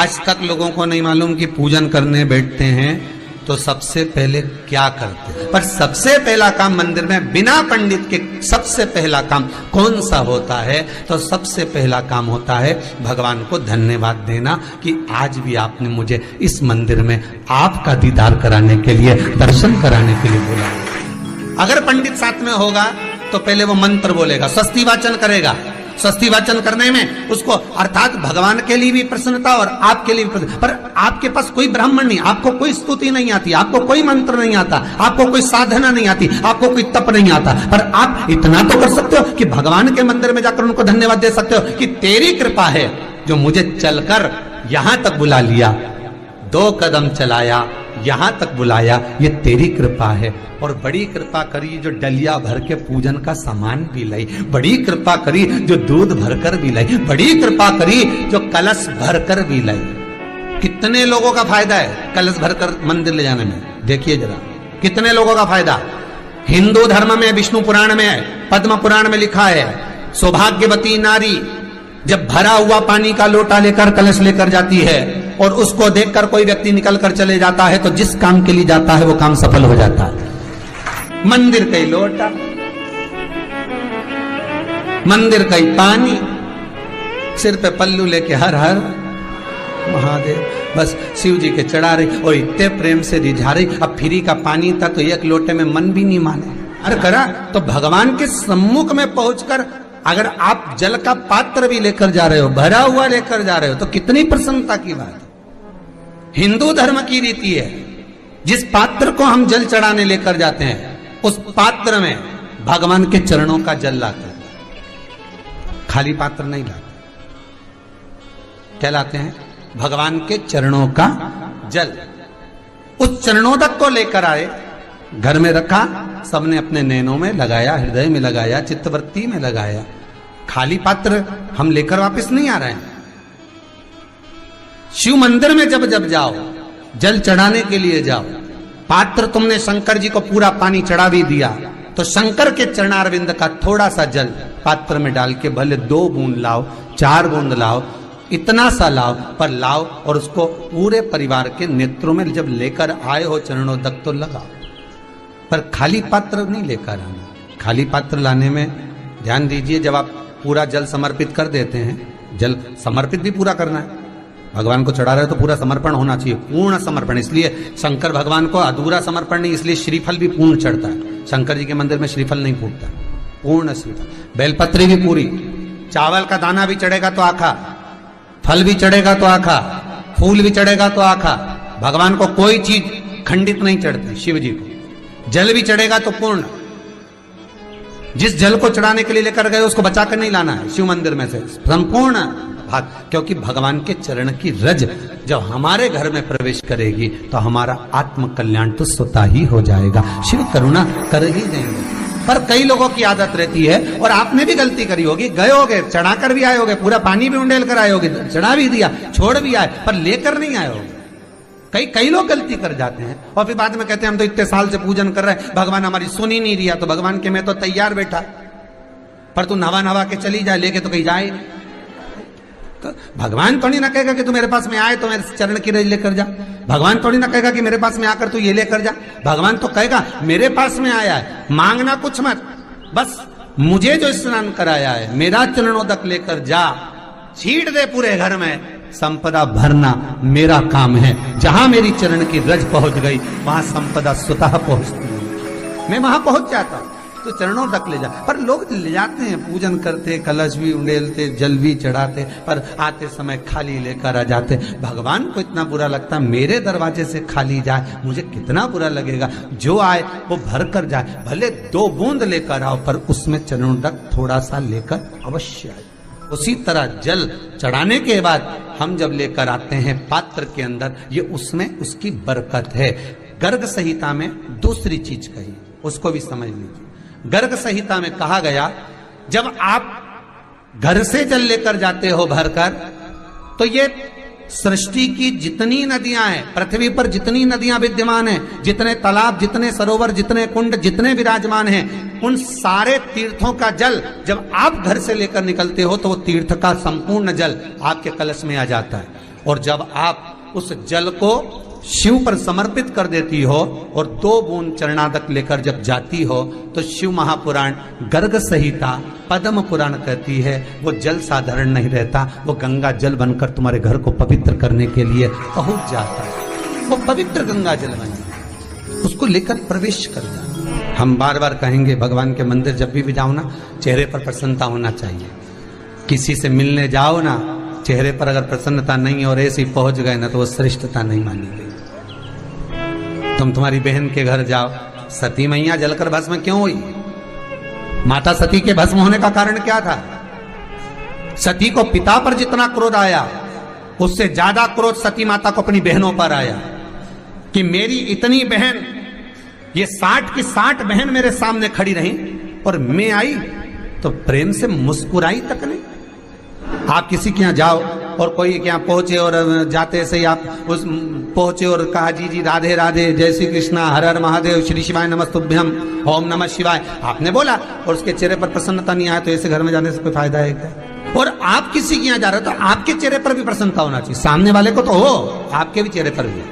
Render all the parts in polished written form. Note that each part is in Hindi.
आज तक लोगों को नहीं मालूम कि पूजन करने बैठते हैं तो सबसे पहले क्या करते हैं। पर सबसे पहला काम मंदिर में बिना पंडित के सबसे पहला काम कौन सा होता है? तो सबसे पहला काम होता है भगवान को धन्यवाद देना कि आज भी आपने मुझे इस मंदिर में आपका दीदार कराने के लिए, दर्शन कराने के लिए बोला। अगर पंडित साथ में होगा तो पहले वो मंत्र बोलेगा, स्वस्ति वाचन करेगा। स्वस्ति वाचन करने में उसको अर्थात भगवान के लिए भी प्रसन्नता और आपके लिए भी प्रसन्नता। पर आपके पास कोई ब्राह्मण नहीं, आपको कोई स्तुति नहीं आती, आपको कोई मंत्र नहीं आता, आपको कोई साधना नहीं आती, आपको कोई तप नहीं आता, पर आप इतना तो कर सकते हो कि भगवान के मंदिर में जाकर उनको धन्यवाद दे सकते हो कि तेरी कृपा है जो मुझे चलकर यहां तक बुला लिया, 2 कदम चलाया, यहां तक बुलाया, ये तेरी कृपा है। और बड़ी कृपा करी जो डलिया भर के पूजन का सामान भी लाई, बड़ी कृपा करी जो दूध भरकर भी लाई, बड़ी कृपा करी जो कलश भरकर भी लाई। कितने लोगों का फायदा है कलश भरकर मंदिर ले जाने में? देखिए जरा कितने लोगों का फायदा। हिंदू धर्म में विष्णु पुराण में, पद्म पुराण में लिखा है, सौभाग्यवती नारी जब भरा हुआ पानी का लोटा लेकर कलश लेकर जाती है और उसको देखकर कोई व्यक्ति निकल कर चले जाता है तो जिस काम के लिए जाता है वो काम सफल हो जाता है। मंदिर का ही लोटा, मंदिर का ही पानी, सिर पे पल्लू लेके हर हर महादेव, बस शिव जी के चढ़ा रही और इतने प्रेम से रिझा रही। अब फ्री का पानी था तो एक लोटे में मन भी नहीं माने। अरे करा तो भगवान के सम्मुख में पहुंचकर अगर आप जल का पात्र भी लेकर जा रहे हो, भरा हुआ लेकर जा रहे हो, तो कितनी प्रसन्नता की बात है। हिंदू धर्म की रीति है, जिस पात्र को हम जल चढ़ाने लेकर जाते हैं उस पात्र में भगवान के चरणों का जल लाते हैं, खाली पात्र नहीं लाते। क्या लाते हैं? भगवान के चरणों का जल। उस चरणोदक को लेकर आए, घर में रखा, सबने अपने नैनों में लगाया, हृदय में लगाया, चित्तवृत्ति में लगाया। खाली पात्र हम लेकर वापस नहीं आ रहे हैं। शिव मंदिर में जब जब जाओ, जल चढ़ाने के लिए जाओ, पात्र तुमने शंकर जी को पूरा पानी चढ़ा भी दिया तो शंकर के चरणारविंद का थोड़ा सा जल पात्र में डाल के भले 2 बूंद लाओ, 4 बूंद लाओ, इतना सा लाओ, पर लाओ और उसको पूरे परिवार के नेत्रों में जब लेकर आए हो चरणोदक तो लगाओ। पर खाली पात्र नहीं लेकर आना। खाली पात्र लाने में ध्यान दीजिए, जब आप पूरा जल समर्पित कर देते हैं, जल समर्पित भी पूरा करना है, भगवान को चढ़ा रहे हो तो पूरा समर्पण होना चाहिए, पूर्ण समर्पण। इसलिए शंकर भगवान को अधूरा समर्पण नहीं, इसलिए श्रीफल भी पूर्ण चढ़ता है। शंकर जी के मंदिर में श्रीफल नहीं फूटता, पूर्ण श्रीफल। बेलपत्री भी पूरी, चावल का दाना भी चढ़ेगा तो आखा, फल भी चढ़ेगा तो आखा, फूल भी चढ़ेगा तो आखा। भगवान को कोई चीज खंडित नहीं चढ़ती, शिव जी को जल भी चढ़ेगा तो पूर्ण। जिस जल को चढ़ाने के लिए लेकर गए उसको बचाकर नहीं लाना है शिव मंदिर में से, संपूर्ण भाग, क्योंकि भगवान के चरण की रज जब हमारे घर में प्रवेश करेगी तो हमारा आत्म कल्याण तो स्वतः ही हो जाएगा। शिव करुणा कर ही देंगे। पर कई लोगों की आदत रहती है, और आपने भी गलती करी होगी, गए होगे, चढ़ाकर भी आए होगे, पूरा पानी भी उंडेल कर आए होगे, चढ़ा भी दिया, छोड़ भी आए, पर लेकर नहीं आए होगे। कई लोग गलती कर जाते हैं और फिर बाद में कहते हैं हम तो इतने साल से पूजन कर रहे हैं, भगवान हमारी सुन ही नहीं दिया। तो भगवान के मैं तो तैयार बैठा, पर तू नवा के चली जाए, लेके तो कहीं जाए। तो भगवान थोड़ी ना कहेगा कि तू मेरे पास में आए तो मेरे चरण की रज लेकर जा। भगवान थोड़ी ना कहेगा कि मेरे पास में आकर तू ये लेकर जा। भगवान तो कहेगा मेरे पास में आया है, मांगना कुछ मत, बस मुझे जो स्नान कराया है मेरा चरणोदक लेकर जा, छीट दे पूरे घर में, संपदा भरना मेरा काम है। जहां मेरी चरण की रज पहुंच गई वहां संपदा स्वतः पहुंचती है, मैं वहां पहुंच जाता हूं। तो चरणों तक ले जा, पर लोग ले जाते हैं, पूजन करते, कलश भी उंडेलते, जल भी चढ़ाते, पर आते समय खाली लेकर आ जाते। भगवान को इतना बुरा लगता है मेरे दरवाजे से खाली जाए, मुझे कितना बुरा लगेगा। जो आए वो भर कर जाए, भले 2 बूंद लेकर आओ, पर उसमें चरणों तक थोड़ा सा लेकर अवश्य आए। उसी तरह जल चढ़ाने के बाद हम जब लेकर आते हैं पात्र के अंदर, ये उसमें उसकी बरकत है। गर्ग संहिता में दूसरी चीज कही, उसको भी समझ लीजिए। गर्ग संहिता में कहा गया, जब आप घर से जल लेकर जाते हो भरकर, तो ये सृष्टि की जितनी नदियां हैं, पृथ्वी पर जितनी नदियां विद्यमान हैं, जितने तालाब, जितने सरोवर, जितने कुंड, जितने विराजमान हैं, उन सारे तीर्थों का जल जब आप घर से लेकर निकलते हो तो वो तीर्थ का संपूर्ण जल आपके कलश में आ जाता है। और जब आप उस जल को शिव पर समर्पित कर देती हो और 2 बूंद चरणादक लेकर जब जाती हो तो शिव महापुराण गर्ग संहिता पद्म पुराण कहती है वो जल साधारण नहीं रहता, वो गंगा जल बनकर तुम्हारे घर को पवित्र करने के लिए पहुंच जाता है। वो पवित्र गंगा जल बन जाता, उसको लेकर प्रवेश कर जाता। हम बार बार कहेंगे भगवान के मंदिर जब भी जाओ ना, चेहरे पर प्रसन्नता होना चाहिए। किसी से मिलने जाओ ना, चेहरे पर अगर प्रसन्नता नहीं और ऐसे ही पहुंच गए ना तो वो श्रेष्ठता नहीं मानी गई। तुम तुम्हारी बहन के घर जाओ, सती मैया जलकर भस्म क्यों हुई? माता सती के भस्म होने का कारण क्या था? सती को पिता पर जितना क्रोध आया उससे ज्यादा क्रोध सती माता को अपनी बहनों पर आया कि मेरी इतनी बहन, ये 60 की 60 बहन मेरे सामने खड़ी रही और मैं आई तो प्रेम से मुस्कुराई तक नहीं। आप किसी के यहाँ जाओ और कोई के यहाँ पहुंचे और जाते से ही आप उस पहुंचे और कहा जी जी राधे राधे, जय श्री कृष्णा, हर हर महादेव, श्री शिवाय नमस्तुभ्यम, ओम नमः शिवाय, आपने बोला और उसके चेहरे पर प्रसन्नता नहीं आया तो ऐसे घर में जाने से कोई फायदा है क्या? और आप किसी के यहाँ जा रहे हो तो आपके चेहरे पर भी प्रसन्नता होना चाहिए, सामने वाले को तो हो, आपके भी चेहरे पर भी।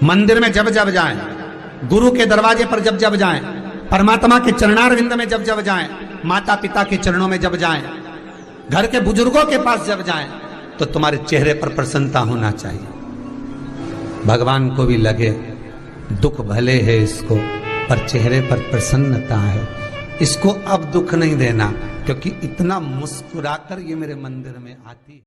मंदिर में जब जब जाएं, गुरु के दरवाजे पर जब जब जाएं, परमात्मा के चरणारविंद में जब जब जाएं, माता पिता के चरणों में जब जाएं, घर के बुजुर्गों के पास जब जाएं तो तुम्हारे चेहरे पर प्रसन्नता होना चाहिए। भगवान को भी लगे दुख भले है इसको पर चेहरे पर प्रसन्नता है, इसको अब दुख नहीं देना क्योंकि इतना मुस्कुराकर ये मेरे मंदिर में आती है।